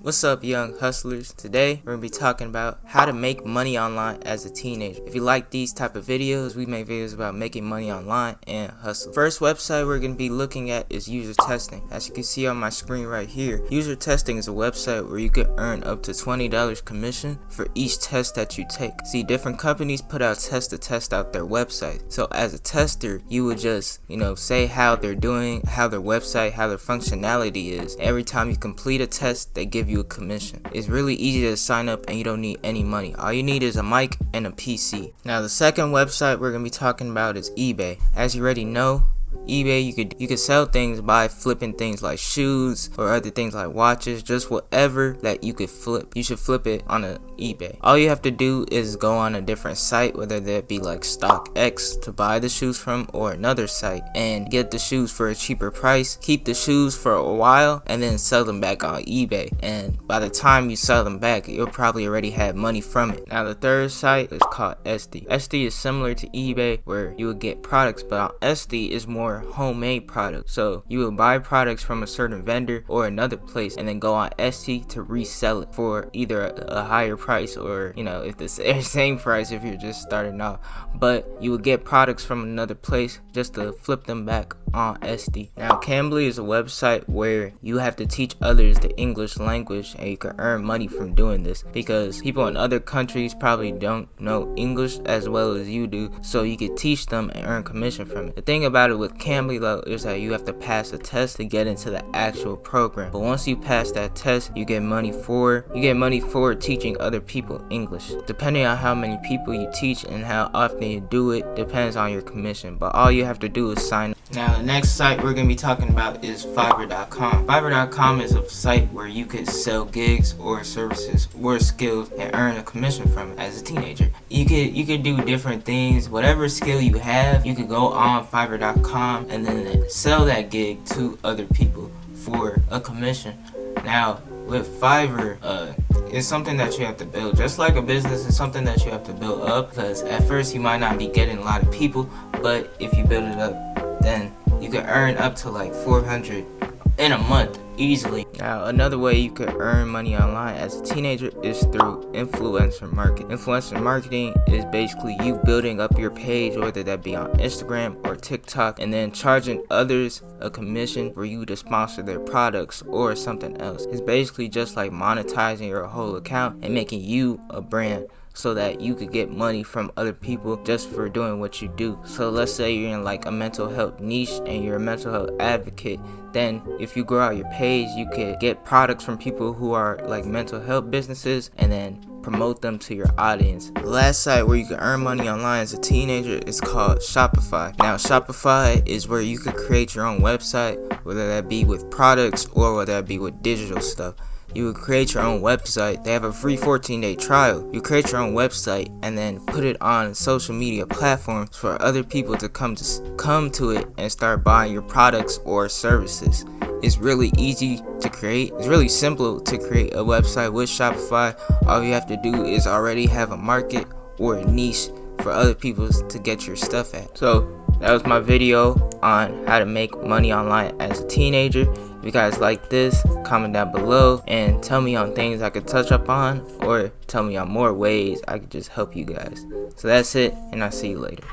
What's up, young hustlers? Today we're gonna be talking about how to make money online as a teenager. If you like these type of videos, we make videos about making money online and hustle. First website we're gonna be looking at is user testing. As you can see on my screen right here, user testing is a website where you can earn up to $20 commission for each test that you take. See, different companies put out tests to test out their website. So as a tester, you would just say how they're doing, how their website, how their functionality is. Every time you complete a test, they give you a commission. It's really easy to sign up and you don't need any money. All you need is a mic and a PC. Now the second website we're gonna be talking about is eBay. As you already know, eBay, you could sell things by flipping things like shoes or other things like watches, just whatever that you could flip. You should flip it on eBay. All you have to do is go on a different site, whether that be like StockX to buy the shoes from, or another site, and get the shoes for a cheaper price, keep the shoes for a while, and then sell them back on eBay. And by the time you sell them back, you'll probably already have money from it. Now the third site is called Etsy. Etsy is similar to eBay where you would get products, but on Etsy is more homemade products. So you will buy products from a certain vendor or another place and then go on Etsy to resell it for either a higher price or if the same price if you're just starting off. But you will get products from another place just to flip them back on Etsy. Now Cambly is a website where you have to teach others the English language, and you can earn money from doing this because people in other countries probably don't know English as well as you do, so you can teach them and earn commission from it. The thing about it with Cambly though is that you have to pass a test to get into the actual program, but once you pass that test, you get money for teaching other people English. Depending on how many people you teach and how often you do it depends on your commission, but all you have to do is sign up. Now the next site we're going to be talking about is Fiverr.com. Fiverr.com is a site where you could sell gigs or services or skills and earn a commission from it as a teenager. You could do different things. Whatever skill you have, you could go on Fiverr.com and then sell that gig to other people for a commission. Now with Fiverr, it's something that you have to build. Just like a business, it's something that you have to build up, because at first you might not be getting a lot of people, but if you build it up, then you can earn up to like $400 in a month easily. Now another way you could earn money online as a teenager is through influencer marketing. Influencer marketing is basically you building up your page, whether that be on Instagram or TikTok, and then charging others a commission for you to sponsor their products or something else. It's basically just like monetizing your whole account and making you a brand, so that you could get money from other people just for doing what you do. So let's say you're in like a mental health niche and you're a mental health advocate, then if you grow out your page, you could get products from people who are like mental health businesses and then promote them to your audience. The last site where you can earn money online as a teenager is called Shopify. Now Shopify is where you could create your own website, whether that be with products or whether that be with digital stuff. You would create your own website. They have a free 14-day trial. You create your own website and then put it on social media platforms for other people to come to it and start buying your products or services. It's really easy to create. It's really simple to create a website with Shopify. All you have to do is already have a market or a niche for other people to get your stuff at. So that was my video on how to make money online as a teenager. If you guys like this, comment down below and tell me on things I could touch up on, or tell me on more ways I could just help you guys. So that's it, and I'll see you later.